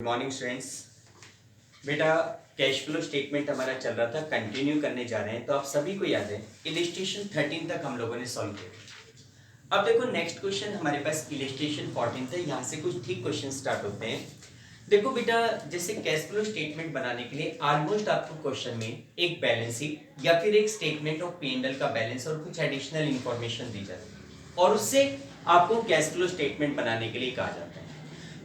Good morning students. बेटा cash flow statement हमारा चल रहा था, कंटिन्यू करने जा रहे हैं। तो आप सभी को याद है इलिस्ट्रेशन 13 तक हम लोगों ने सॉल्व किया। अब देखो नेक्स्ट क्वेश्चन हमारे पास इलिस्ट्रेशन 14 है। यहाँ से कुछ ठीक क्वेश्चन स्टार्ट होते हैं। देखो बेटा, जैसे कैश फ्लो स्टेटमेंट बनाने के लिए ऑलमोस्ट आपको क्वेश्चन में एक बैलेंस शीट या फिर एक स्टेटमेंट ऑफ P&L का बैलेंस और कुछ एडिशनल इंफॉर्मेशन दी जाती है और उससे आपको कैश फ्लो स्टेटमेंट बनाने के लिए कहा जाता है।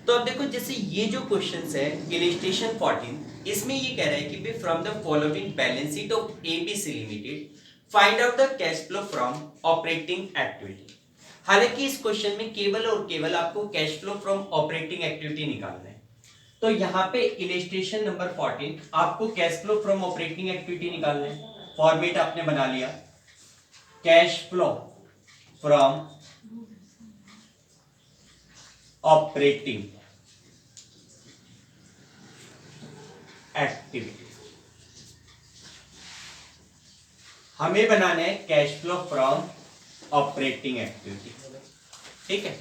तो अब देखो, जैसे ये जो क्वेश्चंस है इलिस्ट्रेशन 14, इसमें ये कह रहा है कि from the following balance sheet of ABC limited find out the cash flow from operating activity. हालांकि इस क्वेश्चन में केवल और केवल आपको cash flow from operating activity निकालना है। तो यहाँ पे इलिस्ट्रेशन नंबर 14 आपको cash flow from operating activity निकालना है। फॉर्मेट आपने बना लिया, cash flow from operating activity. हमें बनाना है cash flow from operating activity. ठीक है,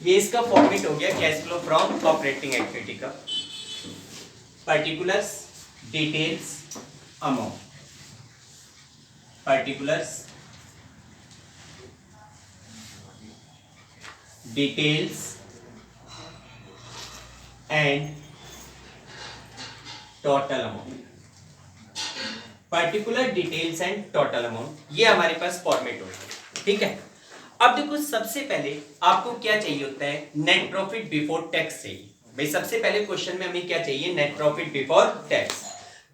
ये इसका फॉर्मेट हो गया cash flow from operating activity का। Particulars, details, amount. Particulars, details and total amount. Particular, details and total amount, ये हमारे पास फॉर्मेट होगा। ठीक है, अब देखो सबसे पहले आपको क्या चाहिए होता है, नेट प्रॉफिट बिफोर टैक्स चाहिए। भाई सबसे पहले क्वेश्चन में हमें क्या चाहिए, नेट प्रॉफिट बिफोर टैक्स।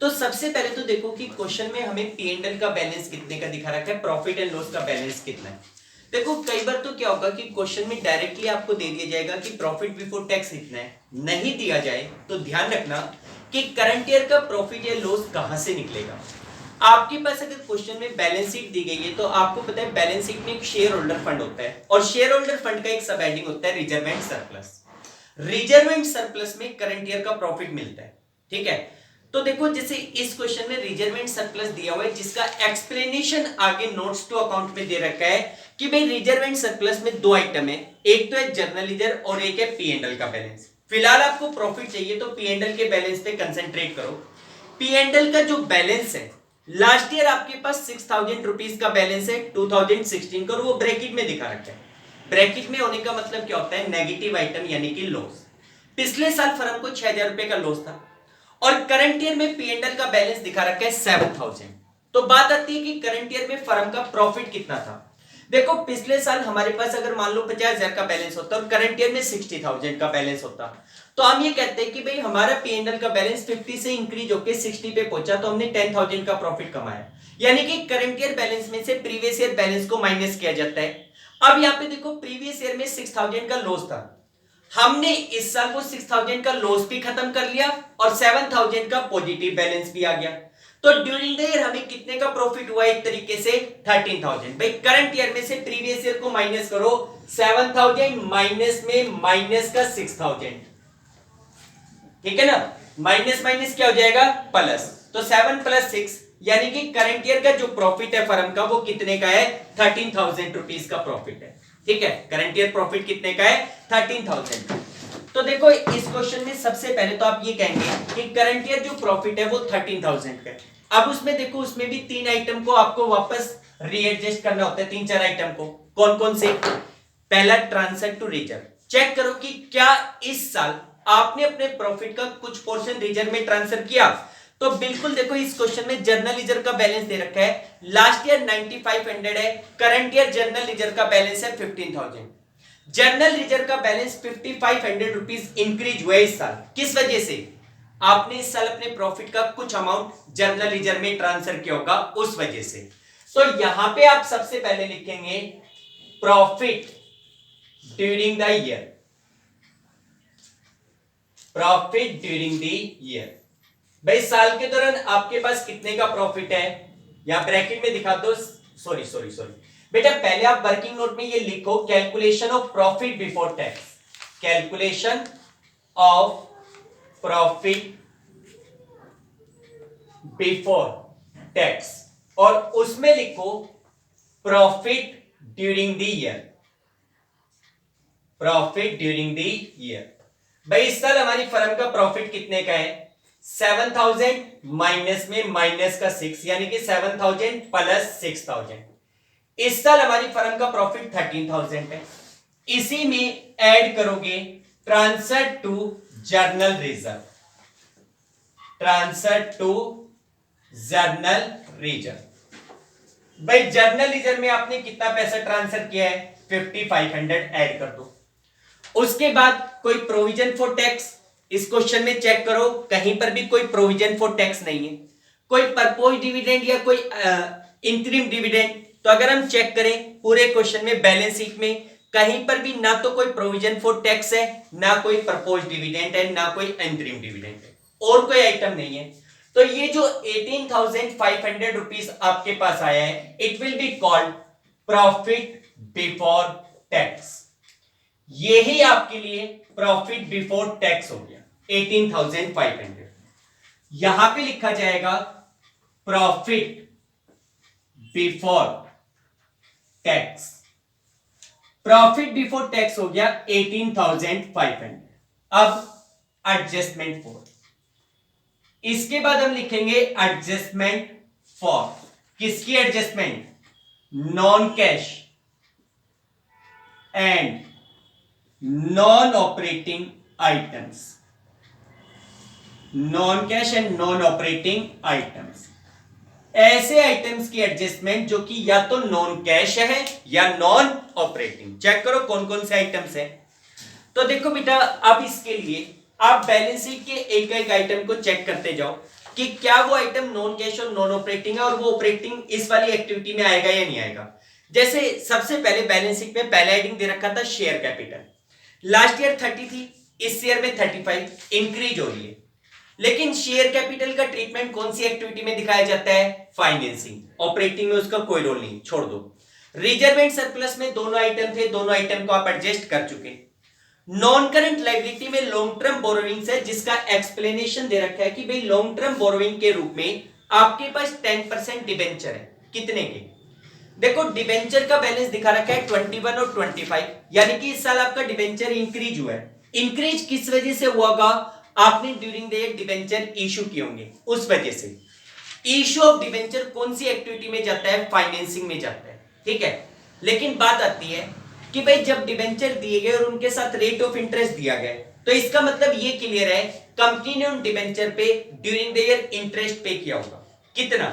तो सबसे पहले तो देखो कि क्वेश्चन में हमें P&L का बैलेंस कितने का दिखा रखा है, प्रॉफिट एंड लॉस का बैलेंस कितना है। देखो कई बार तो क्या होगा कि क्वेश्चन में डायरेक्टली आपको दे दिया जाएगा कि प्रॉफिट बिफोर टैक्स इतना है। नहीं दिया जाए तो ध्यान रखना कि करंट ईयर का प्रॉफिट या लॉस कहां से निकलेगा। आपके पास अगर क्वेश्चन में बैलेंस शीट दी गई है तो आपको पता है बैलेंस शीट में एक शेयर होल्डर फंड होता है और शेयर होल्डर फंड का एक सब हेडिंग होता है reserve and surplus. Reserve and surplus में करंट ईयर का प्रॉफिट मिलता है। ठीक है, तो देखो जैसे इस क्वेश्चन में रिजर्व एंड सरप्लस दिया हुआ है जिसका एक्सप्लेनेशन आगे नोट्स टू अकाउंट में दे रखा है कि भाई रिजर्व एंड सरप्लस में दो आइटम है, एक तो है जर्नल लीजर और एक है P&L का बैलेंस। फिलहाल आपको प्रॉफिट चाहिए तो P&L के बैलेंस पे कंसेंट्रेट करो। P&L का जो बैलेंस है लास्ट ईयर आपके पास 6,000 रुपीज का बैलेंस है 2016 का और वो ब्रैकेट में दिखा रखा है। ब्रैकेट में होने का मतलब क्या होता है, नेगेटिव आइटम यानी कि लॉस। पिछले साल फर्म को 6,000 रुपए का लॉस था और करंट ईयर में P&L का बैलेंस दिखा रखा है 7,000। तो बात आती है कि करंट ईयर में फर्म का प्रॉफिट कितना था। देखो पिछले साल हमारे पास अगर मान लो 50,000 का बैलेंस होता और करंट ईयर में 60,000 का बैलेंस होता तो हम ये कहते हैं कि भाई हमारा P&L का बैलेंस 50 से इंक्रीज होकर 60 पे पहुंचा तो हमने 10,000 का प्रॉफिट कमाया। यानी कि करंट ईयर बैलेंस में से प्रीवियस ईयर बैलेंस को माइनस किया जाता है। अब यहाँ पे देखो प्रीवियस ईयर में 6,000 का लॉस था, हमने इस साल वो 6,000 का लॉस भी खत्म कर लिया और 7,000 का पॉजिटिव बैलेंस भी आ गया। तो ड्यूरिंग द ईयर हमें कितने का प्रॉफिट हुआ, एक तरीके से 13,000। भाई करंट ईयर में से प्रीवियस ईयर को माइनस करो, 7,000 माइनस में माइनस का 6,000। ठीक है ना, माइनस माइनस क्या हो जाएगा, प्लस। तो 7 + 6 यानी कि करंट ईयर का जो प्रॉफिट है फर्म का वो कितने का है, 13,000 रुपीज का प्रॉफिट है। ठीक है, करंट ईयर प्रॉफिट कितने का है, 13,000। तो देखो इस क्वेश्चन में सबसे पहले तो आप ये कहेंगे कि करंट ईयर जो प्रॉफिट है वो 13,000 का है। अब उसमें देखो उसमें भी तीन आइटम को आपको वापस रीएडजस्ट करना होता है, तीन चार आइटम को। कौन कौन से, पहला ट्रांसफर टू रिजर्व। चेक करो कि क्या इस साल आपने अपने प्रॉफिट का कुछ पोर्शन रिजर्व में ट्रांसफर किया। तो बिल्कुल देखो इस क्वेश्चन में जर्नल लीजर का बैलेंस दे रखा है, लास्ट ईयर 9,500 है, करंट ईयर जर्नल लीजर का बैलेंस है 15,000। जर्नल लीजर का बैलेंस 5,500 रुपीज इंक्रीज हुआ इस साल, किस वजह से, आपने इस साल अपने प्रॉफिट का कुछ अमाउंट जर्नल लीजर में ट्रांसफर किया होगा उस वजह से। तो यहां पे आप सबसे पहले लिखेंगे profit during the year, profit during the year. भाई साल के दौरान आपके पास कितने का प्रॉफिट है, यहां ब्रैकेट में दिखा दो, सॉरी सॉरी सॉरी बेटा, पहले आप वर्किंग नोट में ये लिखो calculation of profit before tax, calculation of profit before tax, और उसमें लिखो profit during the year, profit during the year. भाई इस साल हमारी फर्म का प्रॉफिट कितने का है 7000 माइनस में माइनस का 6 यानी कि 7000 प्लस 6000। इस साल हमारी फर्म का प्रॉफिट 13000 है। इसी में ऐड करोगे transfer to general reserve, transfer to general reserve. भाई जर्नल रिजर्व में आपने कितना पैसा ट्रांसफर किया है 5500 ऐड कर दो। उसके बाद कोई प्रोविजन फॉर टैक्स, इस क्वेश्चन में चेक करो कहीं पर भी कोई प्रोविजन फॉर टैक्स नहीं है, कोई प्रपोज डिविडेंड या कोई इंटरिम डिविडेंड। तो अगर हम चेक करें पूरे क्वेश्चन में बैलेंस शीट में कहीं पर भी ना तो कोई प्रोविजन फॉर टैक्स है, ना कोई प्रपोज डिविडेंड है, ना कोई इंटरिम डिविडेंड है, और कोई आइटम नहीं है। तो ये जो 18,500 रुपीस आपके पास आया है it will be called profit before tax. यही आपके लिए प्रॉफिट बिफोर टैक्स हो गया 18,500। यहां पे लिखा जाएगा profit before tax. Profit before tax हो गया 18,500। अब एडजस्टमेंट फॉर, इसके बाद हम लिखेंगे एडजस्टमेंट फॉर। किसकी adjustment? Non cash and non operating items, non cash and non operating items. ऐसे आइटम्स की एडजस्टमेंट जो कि या तो नॉन कैश है या नॉन ऑपरेटिंग। चेक करो कौन कौन से आइटम्स है। तो देखो बेटा अब इसके लिए आप बैलेंस शीट के एक एक आइटम को चेक करते जाओ कि क्या वो आइटम नॉन कैश और नॉन ऑपरेटिंग है और वो ऑपरेटिंग इस वाली एक्टिविटी में आएगा या नहीं आएगा। जैसे सबसे पहले बैलेंस शीट में पहला हेडिंग दे रखा था शेयर कैपिटल, लास्ट ईयर 30 थी, इस ईयर में 35 इंक्रीज हो रही है। लेकिन शेयर कैपिटल का ट्रीटमेंट कौन सी एक्टिविटी में दिखाया जाता है? फाइनेंसिंग। ऑपरेटिंग में उसका कोई रोल नहीं, छोड़ दो। रिजर्व एंड सरप्लस में दोनों आइटम थे, दोनों आइटम को आप एडजस्ट कर चुके। नॉन करंट लायबिलिटी में लॉन्ग टर्म बोरोइंग्स है जिसका एक्सप्लेनेशन दे रखा है कि भाई लॉन्ग टर्म बोरोइंग के रूप में आपके पास 10% डिबेंचर है। कितने के? देखो डिबेंचर का बैलेंस दिखा रखा है 21 और 25, यानी कि इस साल आपका डिबेंचर इंक्रीज हुआ है। इंक्रीज किस वजह से हुआ होगा? आपने during the year debenture issue किए होंगे, उस वजह से। इशू ऑफ डिबेंचर कौन सी एक्टिविटी में जाता है? फाइनेंसिंग में जाता है, ठीक है। लेकिन बात आती है कि भाई जब डिबेंचर दिए गए और उनके साथ रेट ऑफ इंटरेस्ट दिया गया तो इसका मतलब ये क्लियर है कंपनी ने उन डिबेंचर पे ड्यूरिंग द ईयर इंटरेस्ट पे किया होगा। कितना?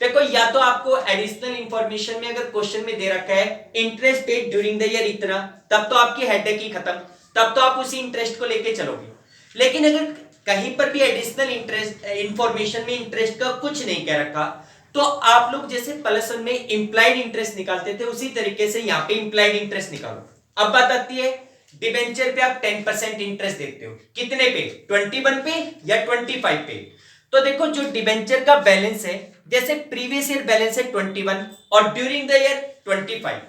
देखो या तो आपको एडिशनल इंफॉर्मेशन में अगर क्वेश्चन में दे रखा है interest paid during the year इतना, तब तो आपकी हेडेक ही खत्म, तब तो आप उसी इंटरेस्ट को लेके चलोगे। लेकिन अगर कहीं पर भी एडिशनल इंटरेस्ट इंफॉर्मेशन में इंटरेस्ट का कुछ नहीं कह रखा तो आप लोग जैसे प्लस वन में इंप्लाइड इंटरेस्ट निकालते थे उसी तरीके से यहां पे इंप्लाइड इंटरेस्ट निकालो। अब बात आती है डिबेंचर पे आप 10% इंटरेस्ट देते हो, कितने पे? 21 पे या 25 पे? तो देखो जो डिबेंचर का बैलेंस है, जैसे प्रीवियस ईयर बैलेंस है 21 और ड्यूरिंग द ईयर 25।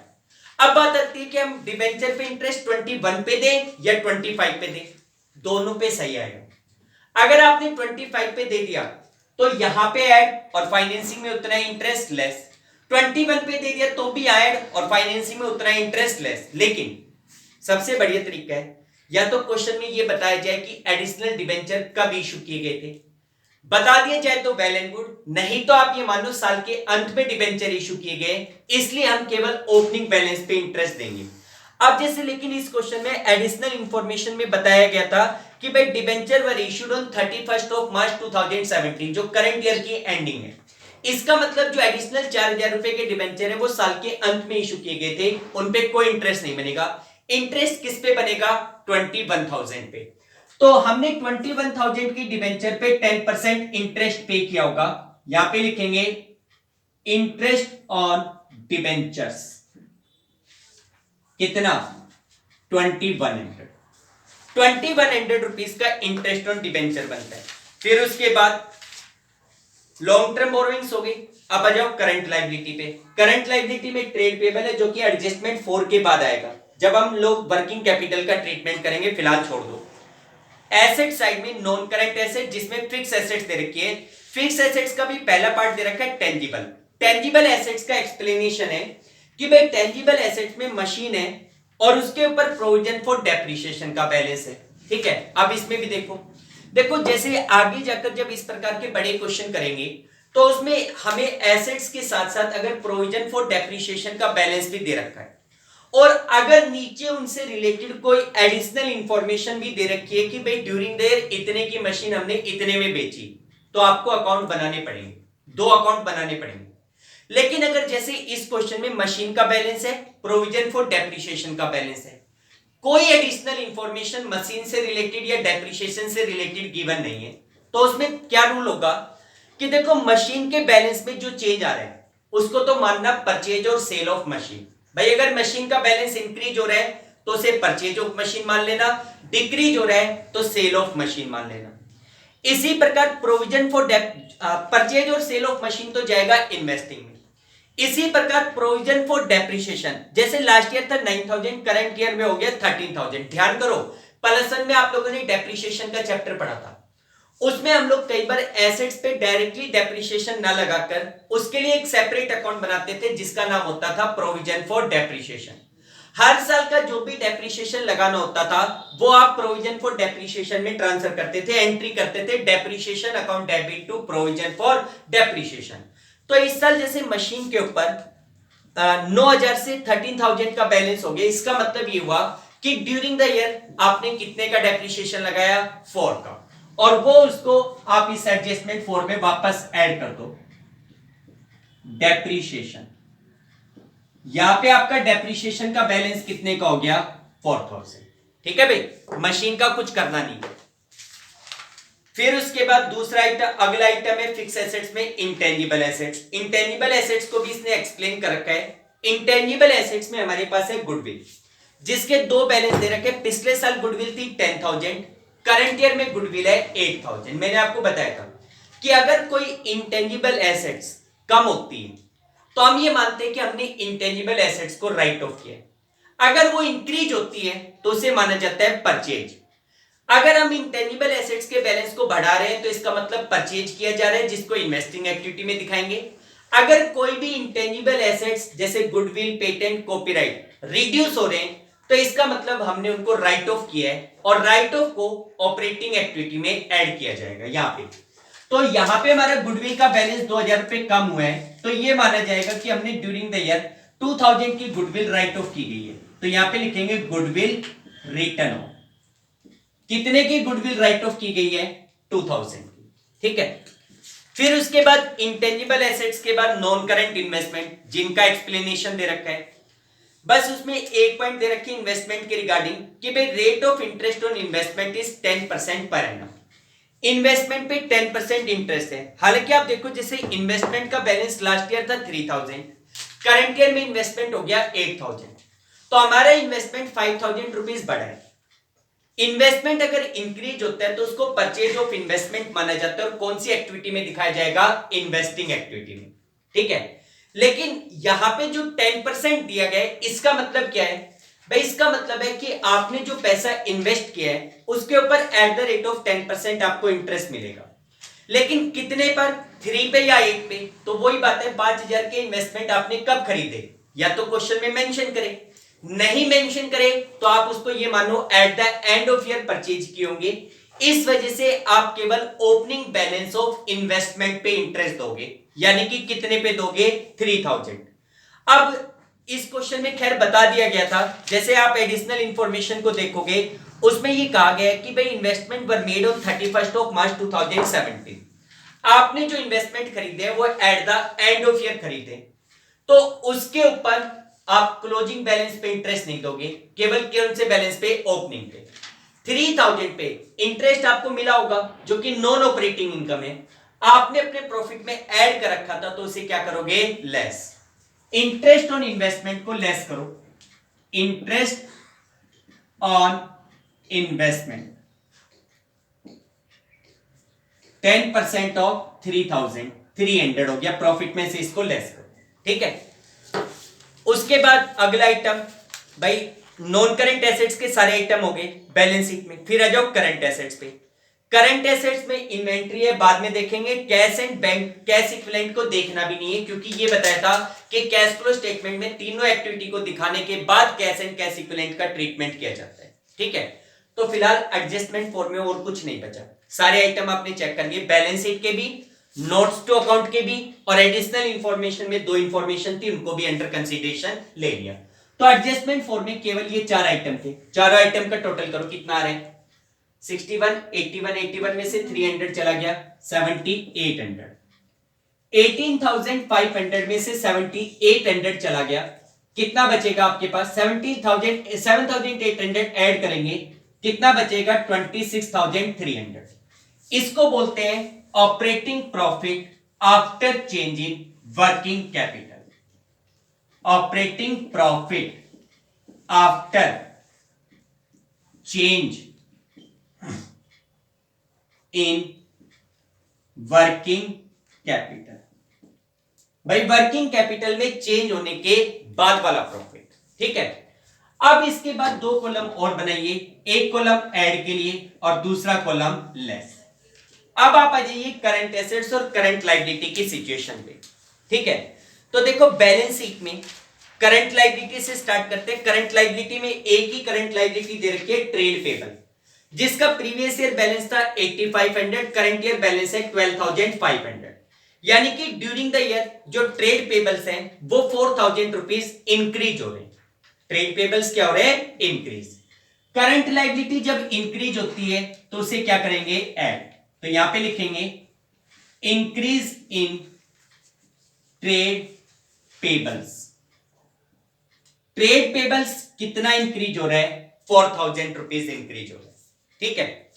अब बात आती है कि हम डिबेंचर पे इंटरेस्ट 21 पे दें या 25 पे दें, दोनों पे सही आएगा। अगर आपने 25 पे दे दिया तो यहां पे ऐड और फाइनेंसिंग में उतना ही इंटरेस्ट लेस, 21 पे दे दिया तो भी ऐड और फाइनेंसिंग में उतना ही इंटरेस्ट लेस। लेकिन सबसे बढ़िया तरीका है या तो क्वेश्चन में ये बताया जाए कि एडिशनल डिबेंचर कब इशू किए गए थे, बता दिया जाए तो वेल एंड गुड, नहीं तो आप ये मान लो साल के अंत में डिबेंचर इशू किए गए इसलिए हम केवल ओपनिंग बैलेंस पे इंटरेस्ट देंगे। अब जैसे लेकिन इस क्वेश्चन में एडिशनल इंफॉर्मेशन में बताया गया था कि भाई debenture were issued on 31 of March 2017 जो करंट ईयर की एंडिंग है। इसका मतलब जो एडिशनल 4000 रुपए के डिबेंचर है वो साल के अंत में इशू किए गए थे, उन पे कोई इंटरेस्ट नहीं बनेगा। इंटरेस्ट किस पे बनेगा? 21,000 पे। तो हमने 21,000 की डिबेंचर पे 10% इंटरेस्ट पे किया होगा, यहां पे लिखेंगे इंटरेस्ट ऑन डिबेंचर्स। कितना? 2100 रुपीस का इंटरेस्ट ऑन डिबेंचर बनता है। फिर उसके बाद लॉन्ग टर्म बोरोइंग्स हो गई। अब आ जाओ करंट लायबिलिटी पे। करंट लायबिलिटी में ट्रेड पेबल है जो कि एडजस्टमेंट 4 के बाद आएगा जब हम लोग वर्किंग कैपिटल का ट्रीटमेंट करेंगे, फिलहाल छोड़ दो। एसेट साइड में नॉन करंट एसेट जिसमें फिक्स एसेट्स दे रखी है, फिक्स एसेट्स का भी पहला पार्ट दे रखा है टेंजिबल। टेंजिबल एसेट्स का एक्सप्लेनेशन है कि भाई टेंजिबल एसेट्स में मशीन है और उसके ऊपर प्रोविजन फॉर डेप्रिसिएशन का बैलेंस है। ठीक है। अब इसमें भी देखो देखो जैसे आगे जाकर जब इस प्रकार के बड़े क्वेश्चन करेंगे तो उसमें हमें एसेट्स के साथ साथ अगर प्रोविजन फॉर डेप्रिसिएशन का बैलेंस भी दे रखा है और अगर नीचे उनसे रिलेटेड कोई एडिशनल इंफॉर्मेशन भी दे रखी है कि भाई ड्यूरिंग द ईयर इतने की मशीन हमने इतने में बेची, तो आपको अकाउंट बनाने पड़ेंगे, 2 अकाउंट बनाने पड़ेंगे। लेकिन अगर जैसे इस क्वेश्चन में मशीन का बैलेंस है, प्रोविजन फॉर डेप्रिसिएशन का बैलेंस है, कोई एडिशनल इंफॉर्मेशन मशीन से रिलेटेड या डेप्रिसिएशन से रिलेटेड गिवन नहीं है, तो उसमें क्या रूल होगा कि देखो मशीन के बैलेंस में जो चेंज आ रहा है उसको तो मानना परचेज और सेल ऑफ मशीन। भाई अगर मशीन का बैलेंस इंक्रीज हो रहा है तो उसे परचेज ऑफ मशीन मान लेना, डिक्रीज हो रहा है तो सेल ऑफ मशीन मान लेना। इसी प्रकार प्रोविजन फॉर परचेज और सेल ऑफ मशीन तो जाएगा इन्वेस्टिंग में। इसी प्रकार प्रोविजन फॉर डेप्रिसिएशन, जैसे लास्ट ईयर था 9000, करंट ईयर में हो गया 13000। ध्यान करो प्लस वन में आप लोगों ने डेप्रिसिएशन का चैप्टर पढ़ा था, उसमें हम लोग कई बार एसेट्स पे डायरेक्टली डेप्रिसिएशन ना लगाकर उसके लिए एक सेपरेट अकाउंट बनाते थे जिसका नाम होता था प्रोविजन फॉर डेप्रिसिएशन। हर साल का जो भी डेप्रिसिएशन लगाना होता था वो आप प्रोविजन फॉर डेप्रिसिएशन में ट्रांसफर करते थे, एंट्री करते थे depreciation account debit to provision for depreciation. तो इस साल जैसे मशीन के ऊपर 9000 से 13000 का बैलेंस हो गया, इसका मतलब ये हुआ कि ड्यूरिंग द ईयर आपने कितने का डेप्रिसिएशन लगाया, 4 का, और वो उसको आप इस एडजस्टमेंट 4 में वापस ऐड कर दो डेप्रिसिएशन। यहां पे आपका डेप्रिसिएशन का बैलेंस कितने का हो गया, 4000। ठीक है भाई, मशीन का कुछ करना नहीं है। फिर उसके बाद दूसरा आइटम, अगला आइटम है फिक्स एसेट्स में इंटेंजिबल एसेट्स। इंटेंजिबल एसेट्स को भी इसने एक्सप्लेन कर रखा है। इंटेंजिबल एसेट्स में हमारे पास है गुडविल, जिसके 2 बैलेंस दे रखे। पिछले साल गुडविल थी 10000, करंट ईयर में गुडविल है 8000। मैंने आपको बताया था कि अगर कोई इंटेंजिबल एसेट्स कम होती है तो हम ये मानते हैं कि हमने इंटेंजिबल एसेट्स को राइट ऑफ किया। अगर वो इंक्रीज होती है तो उसे माना जाता है परचेज। अगर हम इंटेंजिबल एसेट्स के बैलेंस को बढ़ा रहे हैं तो इसका मतलब परचेज किया जा रहा है, जिसको इन्वेस्टिंग एक्टिविटी में दिखाएंगे। अगर कोई भी इंटेंजिबल एसेट्स जैसे गुडविल, पेटेंट, कॉपीराइट रिड्यूस हो रहे हैं तो इसका मतलब हमने उनको राइट ऑफ किया है, और राइट ऑफ को ऑपरेटिंग एक्टिविटी में ऐड किया जाएगा यहां पे। तो यहां पे हमारा गुडविल का बैलेंस 2000 रुपए कम हुआ है, तो ये माना जाएगा कि हमने ड्यूरिंग द ईयर 2000 की गुडविल राइट ऑफ की गई है। तो यहां पे लिखेंगे गुडविल रिटर्न ऑफ। कितने की गुडविल राइट ऑफ की गई है, 2000 की। ठीक है। फिर उसके बाद इंटेंजिबल एसेट्स के बाद नॉन करंट इन्वेस्टमेंट, जिनका एक्सप्लेनेशन दे रखा है। बस उसमें एक पॉइंट दे रखी इन्वेस्टमेंट के रिगार्डिंग कि भाई rate of interest on investment is 10% per annum. Investment पे 10% इंटरेस्ट है। हालांकि आप देखो जैसे इन्वेस्टमेंट का बैलेंस लास्ट ईयर था 3000, करंट ईयर में इन्वेस्टमेंट हो गया 8000, तो हमारा इन्वेस्टमेंट 5000 रुपीज बढ़ा है। इन्वेस्टमेंट अगर इंक्रीज होता है तो उसको परचेज ऑफ इन्वेस्टमेंट माना जाता है, और कौन सी एक्टिविटी में दिखाया जाएगा, इन्वेस्टिंग एक्टिविटी में। ठीक है। लेकिन यहां पे जो 10% दिया गया है इसका मतलब क्या है भाई, इसका मतलब है कि आपने जो पैसा इन्वेस्ट किया है उसके ऊपर एट द रेट ऑफ 10% आपको इंटरेस्ट मिलेगा। लेकिन कितने पर, 3 पे या 8 पे, तो वही बात है 5000 के इन्वेस्टमेंट आपने कब खरीदे, या तो क्वेश्चन में मेंशन करें, नहीं मेंशन करे तो आप उसको ये मानो at the end of year purchase किए होंगे। इस वजह से आप केवल ओपनिंग बैलेंस ऑफ इन्वेस्टमेंट पे इंटरेस्ट दोगे, यानी कि कितने पे दोगे, 3000। अब इस क्वेश्चन में खैर बता दिया गया था, जैसे आप एडिशनल इंफॉर्मेशन को देखोगे उसमें ये कहा गया है कि भाई इन्वेस्टमेंट वर मेड ऑन 31 मार्च 2017। आपने जो इन्वेस्टमेंट खरीदे हैं वो at the end of year खरीदे, तो उसके ऊपर आप क्लोजिंग बैलेंस पे इंटरेस्ट नहीं दोगे, केवल कौन से बैलेंस पे, ओपनिंग पे। 3000 पे इंटरेस्ट आपको मिला होगा जो कि नॉन ऑपरेटिंग इनकम है, आपने अपने प्रॉफिट में ऐड कर रखा था, तो उसे क्या करोगे, लेस। इंटरेस्ट ऑन इन्वेस्टमेंट को लेस करो, इंटरेस्ट ऑन इन्वेस्टमेंट 10% ऑफ 3300 हो गया, प्रॉफिट में से इसको लेस करो। ठीक है। उसके बाद अगला आइटम, भाई नॉन करंट एसेट्स के सारे आइटम हो गए बैलेंस शीट में। फिर आ जाओ करंट एसेट्स पे। करंट एसेट्स में इन्वेंट्री है, बाद में देखेंगे। Cash and bank, cash equivalent को देखना भी नहीं है, क्योंकि ये बताया था कि कैश फ्लो स्टेटमेंट में तीनों एक्टिविटी को दिखाने के बाद कैश एंड कैश इक्विवेलेंट का ट्रीटमेंट किया जाता है। ठीक है। तो फिलहाल एडजस्टमेंट फॉर्म में और कुछ नहीं बचा, सारे आइटम आपने चेक कर लिए, बैलेंस शीट के भी, नोट्स टू अकाउंट के भी, और एडिशनल इंफॉर्मेशन में 2 इंफॉर्मेशन थी उनको भी अंडर कंसीडरेशन ले लिया। तो एडजस्टमेंट फॉर्म में केवल ये 4 आइटम थे, चारों आइटम का टोटल करो कितना आ रहा है, 61, 81, 81 में से 300 चला गया 7800, 18,500 में से 7800 चला गया, कितना बचेगा आपके पास, 7,800 ऐड करेंगे, कितना बचेगा 26,300। इसको बोलते हैं operating profit after change in working capital. Operating profit after change in working capital. भाई वर्किंग कैपिटल में चेंज होने के बाद वाला प्रॉफिट, ठीक है। अब इसके बाद 2 कॉलम और बनाइए, एक कॉलम ऐड के लिए और दूसरा कॉलम लेस। अब आप आ जाइए करंट एसेट्स और करंट लायबिलिटी की सिचुएशन पे, ठीक है। तो देखो बैलेंस शीट में करंट लायबिलिटी से स्टार्ट करते हैं। करंट लायबिलिटी में एक ही करंट लायबिलिटी दे रखी है, ट्रेड पेबल, जिसका प्रीवियस ईयर बैलेंस था 8500, करंट ईयर बैलेंस है 12,500, यानी कि ड्यूरिंग द ईयर जो ट्रेड पेबल्स हैं वो 4,000 रुपीज इंक्रीज हो रहे हैं। ट्रेड पेबल्स क्या हो रहे हैं, इंक्रीज। करंट लायबिलिटी जब इंक्रीज होती है तो उसे क्या करेंगे, ऐड। तो यहां पे लिखेंगे increase in trade payables. Trade payables कितना इंक्रीज हो रहा है, 4,000 रुपीज इंक्रीज हो रहा है, ठीक है।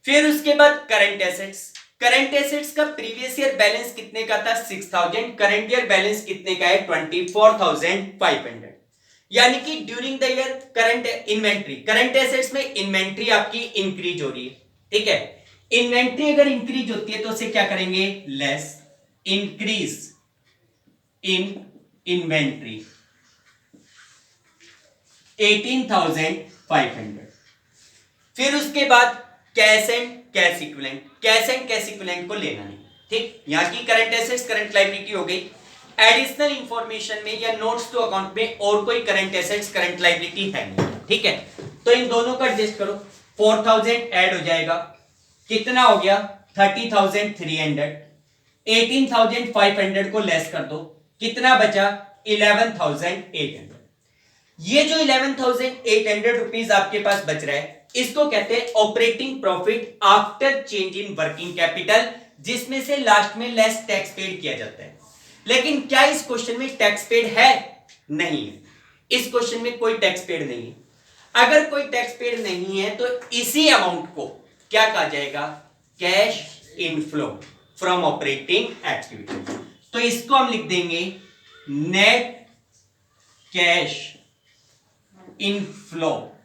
फिर उसके बाद करंट एसेट्स। करंट एसेट्स का प्रीवियस ईयर बैलेंस कितने का था, 6,000, करंट ईयर बैलेंस कितने का है, 24,500, यानी कि during the year current inventory, current assets में इन्वेंट्री आपकी इंक्रीज हो रही है, ठीक है। इन्वेंट्री अगर इंक्रीज होती है तो उसे क्या करेंगे, लेस। Increase in inventory 18,500। फिर उसके बाद cash and cash equivalent. Cash and cash equivalent को लेना नहीं, ठीक। यहां की करंट एसेट्स करंट लायबिलिटी हो गई। एडिशनल इंफॉर्मेशन में या नोट्स टू अकाउंट में और कोई करंट एसेट्स करंट लायबिलिटी है नहीं, ठीक है। तो इन दोनों का एडजस्ट करो, 4,000 ऐड हो जाएगा, कितना हो गया 30,300, 18,500 को लेस कर दो, कितना बचा 11,800। ये जो 11,800 रुपीज आपके पास बच रहा है इसको कहते हैं operating profit after change in working capital, जिसमें से लास्ट में लेस टैक्स पेड किया जाता है। लेकिन क्या इस क्वेश्चन में टैक्स पेड है, नहीं है। इस क्वेश्चन में कोई टैक्स पेड नहीं है। अगर कोई टैक्स पेड नहीं है तो इसी अमाउंट को क्या कहा जाएगा, cash inflow from operating activity. तो इसको हम लिख देंगे net cash inflow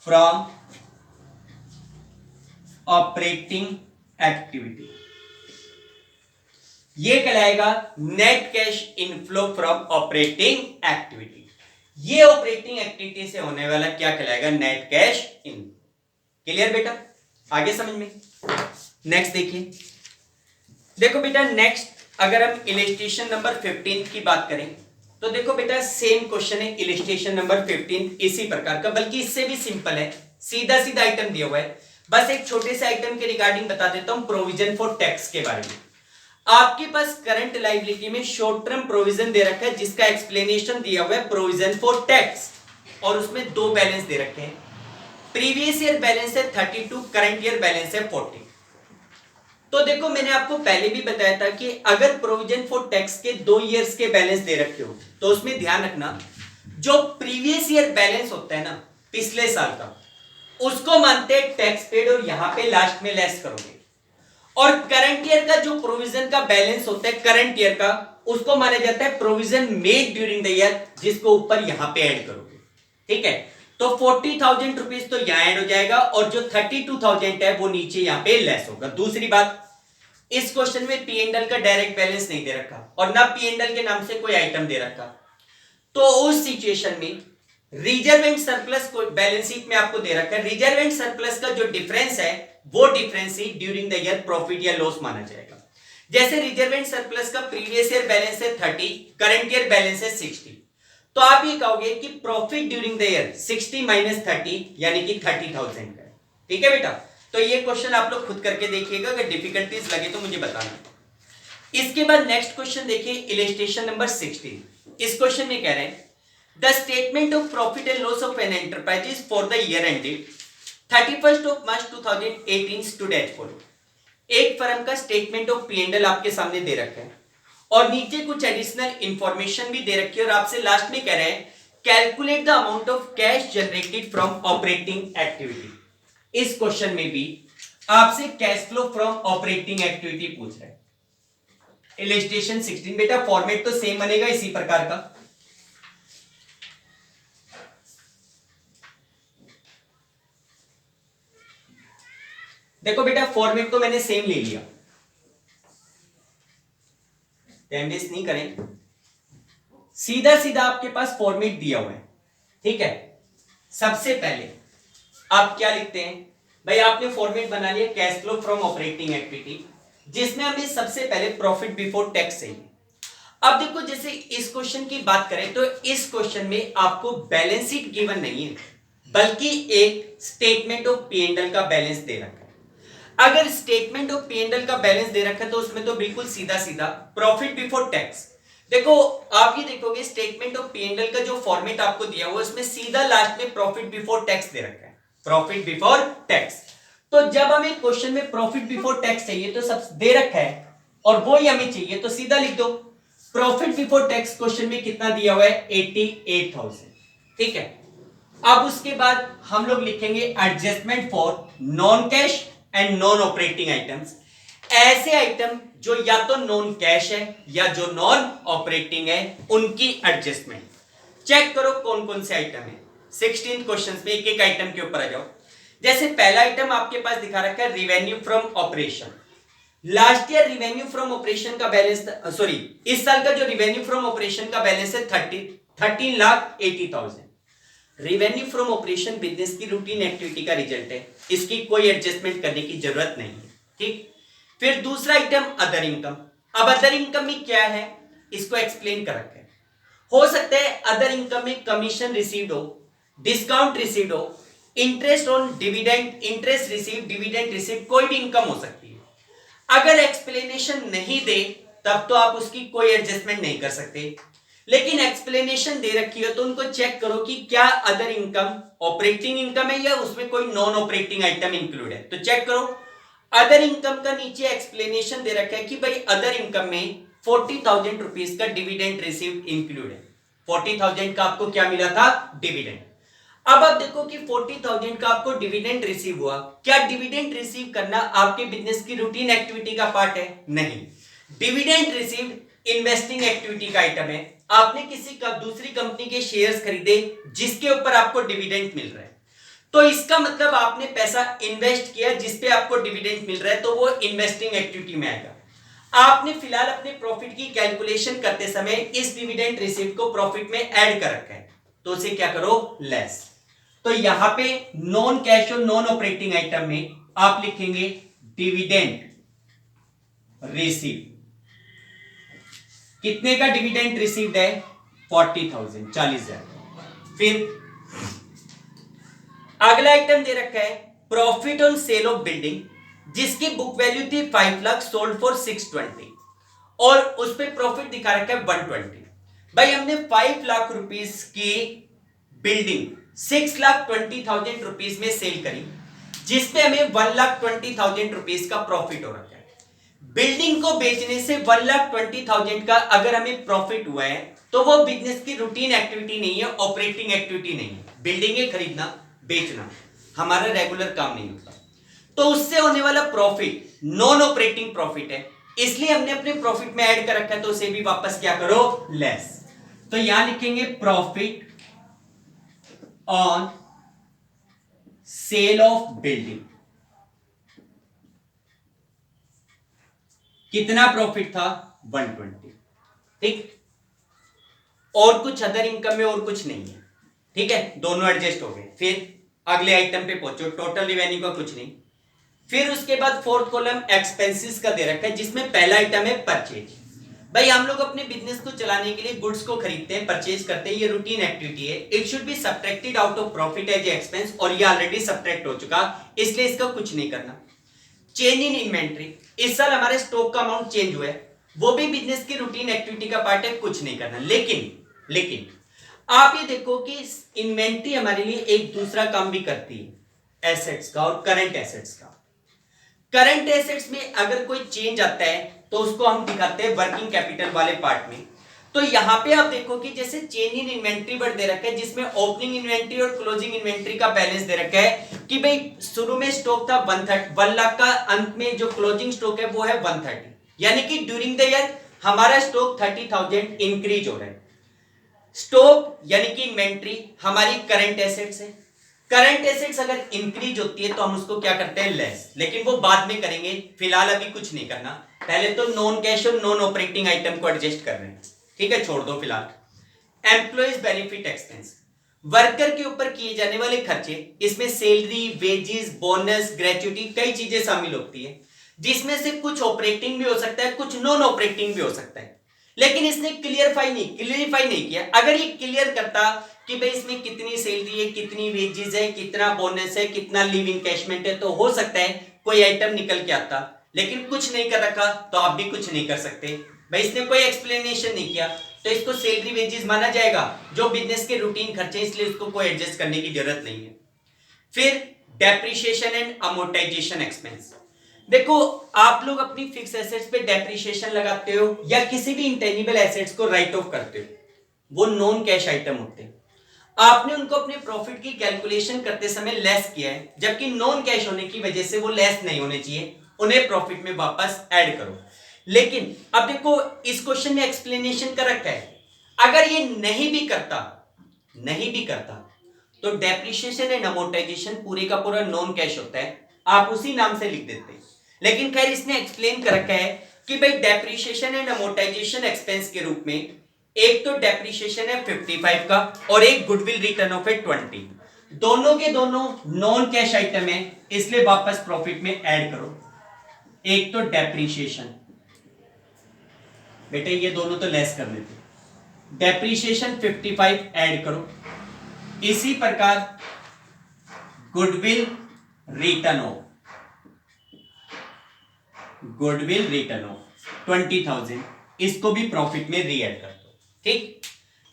from operating activity. ये कहलाएगा net cash inflow from operating activity. ये ऑपरेटिंग एक्टिविटी से होने वाला क्या कहलाएगा, नेट कैश इन। क्लियर बेटा, आगे समझ में। नेक्स्ट देखिए, देखो बेटा नेक्स्ट अगर हम इलिस्ट्रेशन नंबर 15 की बात करें तो देखो बेटा सेम क्वेश्चन है इलिस्ट्रेशन नंबर 15 इसी प्रकार का, बल्कि इससे भी सिंपल है, सीधा सीधा आइटम दिया हुआ है। बस एक छोटे से आइटम के रिगार्डिंग बता देता हूं, प्रोविजन फॉर टैक्स के बारे में। आपके पास करंट लायबिलिटी में शॉर्ट टर्म प्रोविजन दे रखा है जिसका एक्सप्लेनेशन दिया हुआ है प्रोविजन फॉर टैक्स, और उसमें 2 बैलेंस दे रखे हैं। प्रीवियस ईयर बैलेंस है 32, करंट ईयर बैलेंस है 40। तो देखो मैंने आपको पहले भी बताया था कि अगर प्रोविजन फॉर टैक्स के 2 इयर्स के बैलेंस दे रखे हो तो उसमें ध्यान रखना जो प्रीवियस ईयर बैलेंस होता है ना पिछले साल का, उसको मानते हैं टैक्स पेड और यहां पे लास्ट में लेस करोगे। और करंट ईयर का जो प्रोविजन का बैलेंस होता है करंट ईयर का, उसको माना जाता है provision made during the year, जिसको ऊपर यहां पे ऐड करोगे, ठीक है। तो 40,000 रुपीज तो यहां ऐड हो जाएगा और जो 32,000 है वो नीचे यहां पे लेस होगा। दूसरी बात, इस क्वेश्चन में पी एंड एल का डायरेक्ट बैलेंस नहीं दे रखा और ना पी एंड एल के नाम से कोई आइटम दे रखा, तो उस सिचुएशन में रिजर्व एंड सरप्लस को बैलेंस शीट में आपको दे रखा है। रिजर्व एंड सरप्लस का जो डिफरेंस है वो difference he during the year profit या लॉस माना जाएगा। जैसे रिजर्व एंड सरप्लस का प्रीवियस ईयर बैलेंस है 30, करंट ईयर बैलेंस है 60, तो आप ये कहोगे कि profit during the year 60 minus 30 यानी कि 30,000 का। ठीक है बेटा, तो ये क्वेश्चन आप लोग खुद करके देखिएगा, अगर डिफिकल्टीज लगे तो मुझे बताना। इसके बाद नेक्स्ट क्वेश्चन देखिए, इलस्ट्रेशन नंबर 16। इस क्वेश्चन में कह रहे हैं the statement of profit and loss of an enterprises for the year ended 31st of March 2018 stood as follow। एक फर्म का statement of P and L आपके सामने दे रखा है और नीचे कुछ एडिशनल इंफॉर्मेशन भी दे रखी है, और आपसे लास्ट में कह रहे हैं calculate the amount of cash generated from operating activity. इस क्वेश्चन में भी आपसे cash flow from operating activity पूछ रहा है। इलस्ट्रेशन 16 बेटा, फॉर्मेट तो सेम बनेगा इसी प्रकार का। देखो बेटा, फॉर्मेट तो मैंने सेम ले लिया, टाइम वेस्ट नहीं करें, सीधा सीधा आपके पास फॉर्मेट दिया हुआ है। ठीक है, सबसे पहले आप क्या लिखते हैं भाई, आपने फॉर्मेट बना लिया cash flow from operating activity, जिसमें हमें सबसे पहले प्रॉफिट बिफोर टैक्स चाहिए। अब देखो, जैसे इस क्वेश्चन की बात करें तो इस क्वेश्चन में आपको बैलेंस शीट गिवन नहीं है, बल्कि एक statement of P and L का बैलेंस दे रखा है। अगर statement of P and L का बैलेंस दे रखा है तो उसमें तो बिल्कुल सीधा सीधा प्रॉफिट बिफोर टैक्स। देखो, आप ये देखोगे statement of P and L का जो फॉर्मेट आपको दिया हुआ है उसमें सीधा लास्ट में प्रॉफिट बिफोर टैक्स दे रखा है, प्रॉफिट बिफोर टैक्स। तो जब हमें क्वेश्चन में प्रॉफिट बिफोर टैक्स चाहिए तो सब दे रखा है और वो ही हमें चाहिए, तो सीधा लिख दो प्रॉफिट बिफोर टैक्स क्वेश्चन में कितना दिया हुआ है 88,000। ठीक है, अब उसके बाद हम लोग लिखेंगे adjustment for non cash and non operating items. ऐसे आइटम जो या तो नॉन कैश है या जो नॉन ऑपरेटिंग है, उनकी एडजस्टमेंट चेक करो कौन कौन से आइटम है। 16 क्वेश्चंस में एक एक आइटम के ऊपर आ जाओ। जैसे पहला आइटम आपके पास दिखा रखा है revenue from operation. Last year revenue from operation का बैलेंस, सॉरी इस साल का जो रिवेन्यू फ्रॉम ऑपरेशन का बैलेंस है 13,80,000। रिवेन्यू फ्रॉम ऑपरेशन बिजनेस की रूटीन एक्टिविटी का रिजल्ट है, इसकी कोई एडजस्टमेंट करने की जरूरत नहीं है। ठीक, फिर दूसरा आइटम अदर इनकम। अब अदर इनकम में क्या है इसको एक्सप्लेन कर रखा है। हो सकता है अदर इनकम में कमीशन रिसीव्ड हो, डिस्काउंट रिसीव्ड हो, interest on dividend, interest receive, dividend receive, कोई भी इनकम हो सकती है। अगर एक्सप्लेनेशन नहीं दे तब तो आप उसकी कोई एडजस्टमेंट नहीं कर सकते, लेकिन एक्सप्लेनेशन दे रखी है तो उनको चेक करो कि क्या अदर इनकम ऑपरेटिंग इनकम है या उसमें कोई नॉन ऑपरेटिंग आइटम इंक्लूड है। तो चेक करो, अदर इनकम का नीचे एक्सप्लेनेशन दे रखा है कि भाई अदर इनकम में 40,000 रुपीज का डिविडेंड रिसीव इंक्लूड है। 40,000 का आपको क्या मिला था, डिविडेंड। अब आप देखो कि 40,000 का आपको डिविडेंड रिसीव हुआ, क्या डिविडेंड रिसीव करना आपके बिजनेस की रूटीन एक्टिविटी का पार्ट है? नहीं। डिविडेंड रिसीव्ड इन्वेस्टिंग एक्टिविटी का आइटम है। आपने किसी का दूसरी कंपनी के शेयर्स खरीदे जिसके ऊपर आपको डिविडेंड मिल रहा है, तो इसका मतलब आपने पैसा इन्वेस्ट किया जिस पे आपको डिविडेंड मिल रहा है, तो वो इन्वेस्टिंग एक्टिविटी में आएगा। आपने फिलहाल अपने प्रॉफिट की कैलकुलेशन करते समय इस डिविडेंड रिसीव को प्रॉफिट में ऐड कर रखा है, तो उसे क्या करो, लेस। तो यहां पे नॉन कैश और नॉन ऑपरेटिंग आइटम में आप लिखेंगे डिविडेंड रिसीव। कितने का डिविडेंड रिसीव्ड है, 40,000, 40,000। फिर अगला आइटम दे रखा है profit on sale of building, जिसकी बुक वैल्यू थी 5 लाख, सोल्ड फॉर 620, और उस पर प्रॉफिट दिखा रखा है 120। भाई हमने 5 लाख रुपीस की बिल्डिंग 6,20,000 रुपीस में सेल करी, जिसपे हमें 1,20,000 रुपीस का प्रॉफिट हो रखा है। बिल्डिंग को बेचने से 1,20,000 का अगर हमें प्रॉफिट हुआ है तो वो बिजनेस की रूटीन एक्टिविटी नहीं है, ऑपरेटिंग एक्टिविटी नहीं है। बिल्डिंगें खरीदना बेचना हमारा रेगुलर काम नहीं होता, तो उससे होने वाला प्रॉफिट नॉन ऑपरेटिंग प्रॉफिट है, इसलिए हमने अपने प्रॉफिट में ऐड कर रखा है, तो उसे भी वापस क्या करो, लेस। तो यहां लिखेंगे profit on sale of building. कितना प्रॉफिट था, 120। ठीक, और कुछ अदर इनकम में और कुछ नहीं है। ठीक है, दोनों एडजस्ट हो गए। फिर अगले आइटम पे पहुंचो, टोटल रिवेन्यू का कुछ नहीं। फिर उसके बाद फोर्थ कॉलम एक्सपेंसेस का दे रखा है, जिसमें पहला आइटम है परचेज। भाई हम लोग अपने बिजनेस को चलाने के लिए गुड्स को खरीदते हैं, परचेज करते हैं, ये रूटीन एक्टिविटी है। It should be subtracted out of profit as expense, और ये ऑलरेडी सब्ट्रैक्ट हो चुका, इसलिए इसका कुछ नहीं करना। चेंज इन इन्वेंट्री, इस साल हमारे स्टॉक का अमाउंट चेंज हुआ है, वो भी बिजनेस की रूटीन एक्टिविटी का पार्ट है, कुछ नहीं करना। लेकिन आप ये देखो कि इन्वेंट्री हमारे लिए एक दूसरा काम भी करती है, एसेट्स का और करंट एसेट्स का। करंट एसेट्स में अगर कोई चेंज आता है तो उसको हम दिखाते हैं वर्किंग कैपिटल वाले पार्ट में। तो यहां पे आप देखो कि जैसे चेंज इन इन्वेंट्री वर्ड दे रखा है, जिसमें ओपनिंग इन्वेंट्री और क्लोजिंग इन्वेंट्री का बैलेंस दे रखा है कि भाई शुरू में स्टॉक था 1 लाख का, अंत में जो क्लोजिंग स्टॉक है वो है 130, यानी कि ड्यूरिंग द ईयर हमारा स्टॉक 30,000 इंक्रीज हो रहा है। स्टॉक यानी कि इन्वेंट्री हमारी करंट एसेट्स है। करंट एसेट्स अगर इंक्रीज होती है तो हम उसको क्या करते हैं, लेस, लेकिन वो बाद में करेंगे, फिलहाल अभी कुछ नहीं करना। पहले तो नॉन कैश और नॉन ऑपरेटिंग आइटम को एडजस्ट कर रहे हैं, ठीक है, छोड़ दो फिलहाल। एम्प्लॉइज बेनिफिट एक्सपेंस, वर्कर के ऊपर किए जाने वाले खर्चे, इसमें सैलरी, वेजेस, बोनस, ग्रेच्युटी, कई चीजें शामिल होती है, जिसमें से कुछ ऑपरेटिंग भी हो सकता है, कुछ नॉन ऑपरेटिंग भी हो सकता है। लेकिन इसने क्लियरिफाई नहीं किया। अगर ये क्लियर करता कि भाई इसमें कितनी सैलरी है, कितनी वेजेस है, कितना बोनस है, कितना लीव इनकैशमेंट है, तो हो सकता है कोई आइटम निकल के आता। लेकिन कुछ नहीं कर रखा तो आप भी कुछ नहीं कर सकते। भाई इसने कोई एक्सप्लेनेशन नहीं किया तो इसको सैलरी वेजेस माना जाएगा, जो बिजनेस के रूटीन खर्चे, इसलिए इसको कोई एडजस्ट करने की जरूरत नहीं है। फिर डेप्रिसिएशन एंड अमोर्टाइजेशन एक्सपेंस, देखो आप लोग अपनी फिक्स एसेट्स पे डेप्रिसिएशन लगाते हो या किसी भी इंटेंजिबल एसेट्स को राइट ऑफ करते हो, वो नॉन कैश आइटम होते हैं। आपने उनको अपने प्रॉफिट की कैलकुलेशन करते समय लेस किया है, जबकि नॉन कैश होने की वजह से वो लेस नहीं होने चाहिए, उन्हें प्रॉफिट में वापस ऐड करो। लेकिन अब देखो इस क्वेश्चन में एक्सप्लेनेशन कर रखा है, अगर ये नहीं भी करता तो डेप्रिसिएशन एंड अमोर्टाइजेशन पूरे का पूरा नॉन कैश होता है, आप उसी नाम से लिख देते। लेकिन खैर इसने एक्सप्लेन कर रखा है कि भाई डेप्रिसिएशन एंड अमोर्टाइजेशन एक्सपेंस के रूप में एक तो डेप्रिसिएशन है 55 का और एक गुडविल रिटर्न ऑफ है 20, दोनों के दोनों नॉन कैश आइटम है, इसलिए वापस प्रॉफिट में ऐड करो। एक तो डेप्रिसिएशन, बेटे ये दोनों तो लेस कर देते, डेप्रिसिएशन 55 ऐड करो। इसी प्रकार गुडविल रिटर्न ऑफ 20,000, इसको भी प्रॉफिट में रीएड कर दो, ठीक।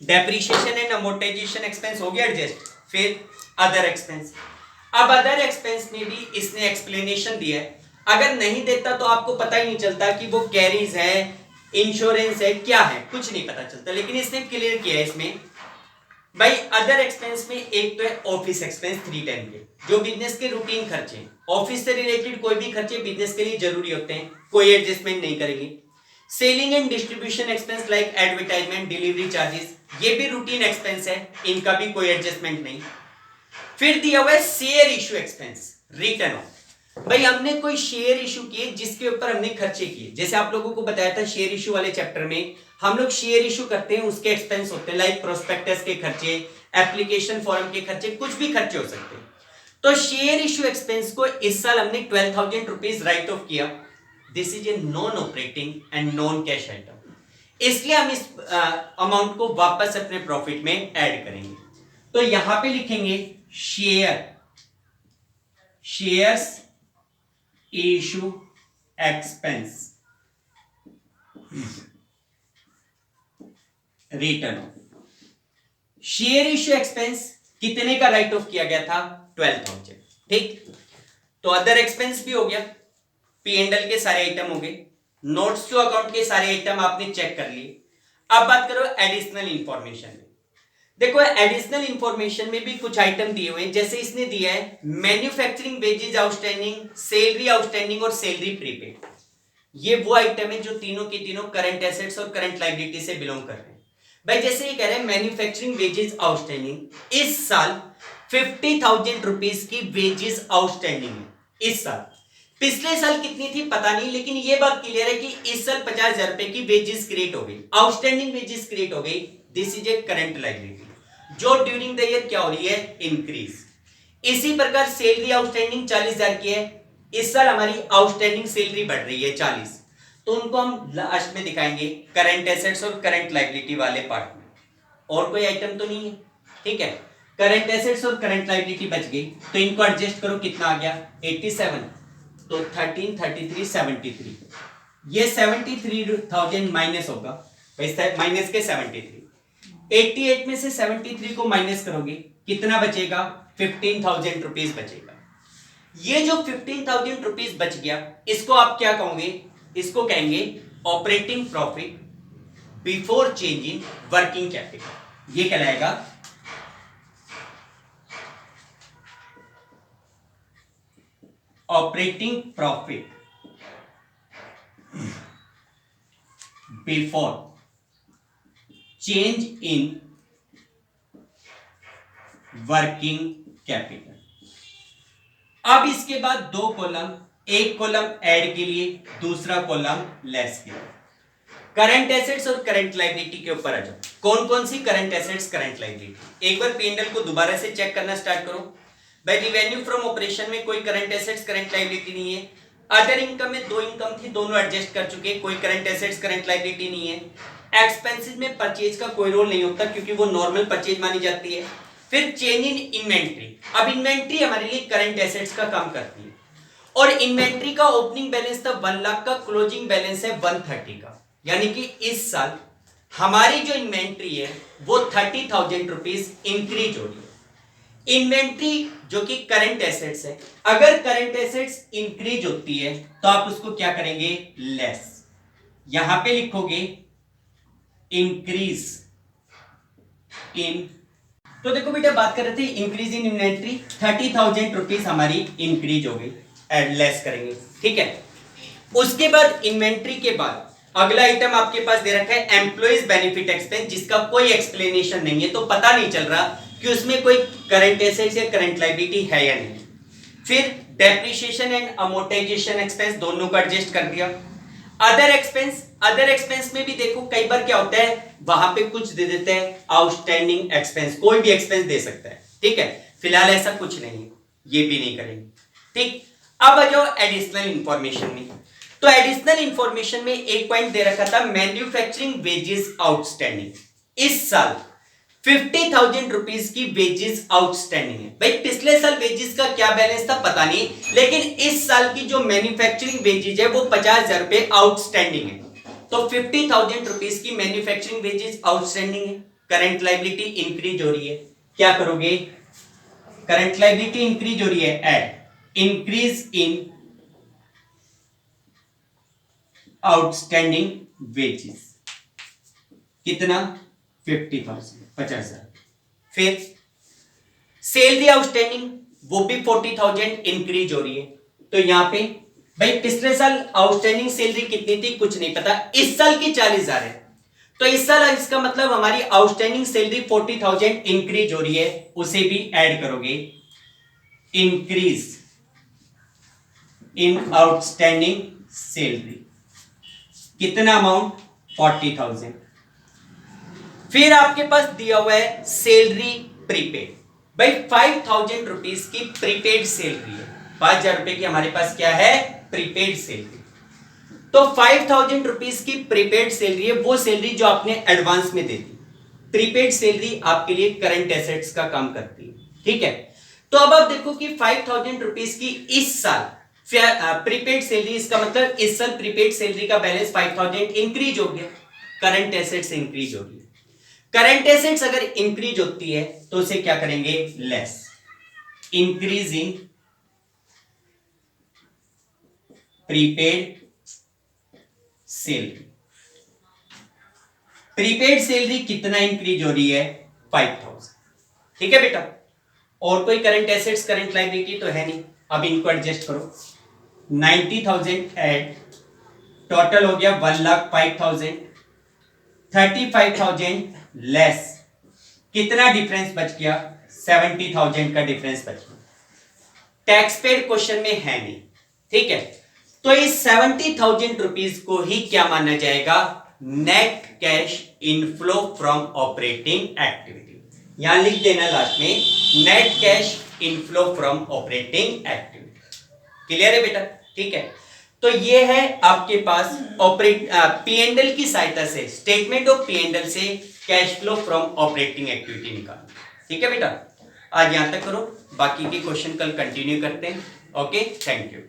डेप्रिसिएशन एंड अमोर्टाइजेशन एक्सपेंस हो गया एडजस्ट। फिर अदर एक्सपेंस, अब अदर एक्सपेंस में भी इसने एक्सप्लेनेशन दिया है, अगर नहीं देता तो आपको पता ही नहीं चलता कि वो कैरीज है, इंश्योरेंस है, क्या है, कुछ नहीं पता चलता। लेकिन इसने क्लियर किया है इसमें, भाई अदर एक्सपेंस में एक तो है ऑफिस एक्सपेंस 310 के, जो बिजनेस के रूटीन खर्चे, ऑफिस से रिलेटेड कोई भी खर्चे बिजनेस के लिए जरूरी होते हैं, कोई एडजस्टमेंट नहीं करेंगे। Selling and distribution expense like advertisement, delivery charges, ये भी रूटीन एक्सपेंस है, इनका भी कोई एडजस्टमेंट नहीं। फिर दिया हुआ है share issue expense, return of, भाई हमने कोई शेयर इशू किए जिसके ऊपर हमने खर्चे किए, जैसे आप लोगों को बताया था शेयर इशू वाले चैप्टर में, हम लोग शेयर इशू करते हैं, उसके एक्सपेंस होते हैं, लाइक प्रोस्पेक्टस के खर्चे, एप्लीकेशन फॉर्म के खर्चे, कुछ भी खर्चे हो सकते हैं। तो शेयर इशू एक्सपेंस को इस साल हमने 12,000 रुपीज राइट ऑफ किया, this is a non operating and non cash item, इसलिए हम इस अमाउंट को वापस अपने प्रॉफिट में ऐड करेंगे। तो यहां पे लिखेंगे shares issue expense return of. Share issue expense कितने का राइट ऑफ किया गया था, 12,000, ठीक। तो अदर एक्सपेंस भी हो गया, P&L के सारे आइटम हो गए, नोट्स टू अकाउंट के सारे आइटम आपने चेक कर लिए। अब बात करो एडिशनल इंफॉर्मेशन में, देखो एडिशनल इंफॉर्मेशन में भी कुछ आइटम दिए हुए हैं, जैसे इसने दिया है manufacturing wages outstanding, salary outstanding और सैलरी प्रीपेड, ये वो आइटम है जो तीनों के तीनों करंट एसेट्स और करंट लायबिलिटी से बिलोंग कर रहे हैं। भाई जैसे ये कह रहे हैं मैन्युफैक्चरिंग वेजेस आउटस्टैंडिंग, इस साल 50,000 रुपीज की वेजेस आउटस्टैंडिंग है इस साल, पिछले साल कितनी थी पता नहीं, लेकिन ये बात क्लियर है कि इस साल 50,000 रुपए की वेजेस क्रिएट हो गई, आउटस्टैंडिंग वेजेस क्रिएट हो गई, this is a current liability जो ड्यूरिंग द ईयर क्या हो रही है, इंक्रीज। इसी प्रकार सैलरी आउटस्टैंडिंग 40,000 की है, इस साल हमारी आउटस्टैंडिंग सैलरी बढ़ रही है 40, तो उनको हम लास्ट में दिखाएंगे करंट एसेट्स और करंट लायबिलिटी वाले पार्ट में। और कोई आइटम तो नहीं है, ठीक है। करंट एसेट्स और करंट लायबिलिटी बच गई, तो इनको एडजस्ट करो, कितना आ गया 87, तो 13, 33, 73, ये 73,000 माइनस होगा, माइनस के 73, 88 में से 73 को माइनस करोगे कितना बचेगा, 15,000 रुपीज बचेगा। ये जो 15,000 रुपीज बच गया, इसको आप क्या कहोगे, इसको कहेंगे operating profit before change in working capital. ये कहलाएगा operating profit before change in working capital. अब इसके बाद दो कॉलम, एक कॉलम ऐड के लिए, दूसरा कॉलम लेस के लिए। करंट एसेट्स और करंट लायबिलिटी के ऊपर आ जाओ। कौन कौन सी करंट एसेट्स, करंट लायबिलिटी, एक बार P&L को दोबारा से चेक करना स्टार्ट करो। भाई रिवेन्यू फ्रॉम ऑपरेशन में कोई करंट एसेट्स करंट लायबिलिटी नहीं है। अदर इनकम में दो इनकम थी, दोनों एडजस्ट कर चुके, कोई करंट एसेट्स करंट लायबिलिटी नहीं है। एक्सपेंसेस में परचेज का कोई रोल नहीं होता क्योंकि वो नॉर्मल परचेज मानी जाती है। फिर चेंज इन इन्वेंट्री, अब इन्वेंट्री हमारे लिए करंट एसेट्स का काम करती है और इन्वेंट्री का ओपनिंग बैलेंस था 1 लाख का, क्लोजिंग बैलेंस है 130 का, यानी कि इस साल हमारी जो इन्वेंट्री है वो 30,000 रुपीज इंक्रीज हो रही है। इन्वेंट्री जो कि करंट एसेट्स है, अगर करंट एसेट्स इंक्रीज होती है तो आप उसको क्या करेंगे, लेस, यहां पे लिखोगे इंक्रीज इन। तो देखो बेटा बात कर रहे थे इंक्रीज इन इन्वेंट्री, 30,000 रुपीज हमारी इंक्रीज हो गई, एड लेस करेंगे, ठीक है। उसके बाद इन्वेंट्री के बाद अगला आइटम आपके पास दे रखा है एम्प्लॉइज बेनिफिट एक्सपेंस, जिसका कोई एक्सप्लेनेशन नहीं है, तो पता नहीं चल रहा कि उसमें कोई करंट एसेट्स या करंट लायबिलिटी है या नहीं। फिर डेप्रिसिएशन एंड अमोर्टाइजेशन एक्सपेंस, दोनों को एडजस्ट कर दिया। अदर एक्सपेंस, अदर एक्सपेंस में भी देखो कई बार क्या होता है, वहां पे कुछ दे देते हैं आउटस्टैंडिंग एक्सपेंस, कोई भी एक्सपेंस दे सकता है, ठीक है। फिलहाल ऐसा कुछ नहीं है, ये भी नहीं करेंगे, ठीक। अब आ जाओ एडिशनल इंफॉर्मेशन में। तो एडिशनल इंफॉर्मेशन में एक पॉइंट दे रखा था मैन्युफैक्चरिंग वेजेस आउटस्टैंडिंग, इस साल 50,000 रुपीज की वेजेस आउटस्टैंडिंग है। भाई पिछले साल वेजेस का क्या बैलेंस था पता नहीं, लेकिन इस साल की जो मैन्युफैक्चरिंग वेजेस है वो 50,000 रुपए आउटस्टैंडिंग है। तो 50,000 रुपीज की मैन्युफैक्चरिंग वेजेस आउटस्टैंडिंग है, करंट लायबिलिटी इंक्रीज हो रही है, क्या करोगे, करंट लायबिलिटी इंक्रीज हो रही है, add increase in outstanding wages, कितना 50,000, 50,000। फिर सैलरी आउटस्टैंडिंग वो भी 40,000 इंक्रीज हो रही है। तो यहां पे भाई पिछले साल आउटस्टैंडिंग सैलरी कितनी थी कुछ नहीं पता, इस साल की 40,000 है, तो इस साल इसका मतलब हमारी आउटस्टैंडिंग सैलरी 40,000 इंक्रीज हो रही है, उसे भी ऐड करोगे, इंक्रीज इन आउटस्टैंडिंग सैलरी, कितना अमाउंट 40,000। फिर आपके पास दिया हुआ है सैलरी प्रीपेड, भाई 5,000 रुपीज की प्रीपेड सैलरी है, 5,000 रुपए की हमारे पास क्या है, प्रीपेड सैलरी। तो 5,000 रुपीज की प्रीपेड सैलरी है, वो सैलरी जो आपने एडवांस में दे दी। प्रीपेड सैलरी आपके लिए करंट एसेट्स का काम करती है, ठीक है। तो अब आप देखो कि 5,000 रुपीज की इस साल प्रीपेड सैलरी, इसका मतलब इस साल प्रीपेड सैलरी का बैलेंस 5,000 इंक्रीज हो गया, करंट एसेट्स इंक्रीज हो गई। करंट एसेट्स अगर इंक्रीज होती है तो उसे क्या करेंगे, less, increase in prepaid salary. Prepaid salary कितना इंक्रीज हो रही है, 5,000, ठीक है बेटा। और कोई करंट एसेट्स करंट लायबिलिटी तो है नहीं, अब इनको एडजस्ट करो, 90,000 ऐड, टोटल हो गया 1,05,000, 35,000 लेस, कितना डिफरेंस बच गया, 70,000 का डिफरेंस बच गया। टैक्स पेड क्वेश्चन में है नहीं, ठीक है। तो इस 70,000 रुपीज को ही क्या माना जाएगा, net cash inflow from operating activity, यहां लिख देना लास्ट में, net cash inflow from operating activity. Clear है बेटा, ठीक है। तो ये है आपके पास P&L की सहायता से, स्टेटमेंट ऑफ P&L से cash flow from operating activity निकाल। ठीक है बेटा, आज यहां तक करो, बाकी के क्वेश्चन कल कंटिन्यू करते हैं। Okay, thank you.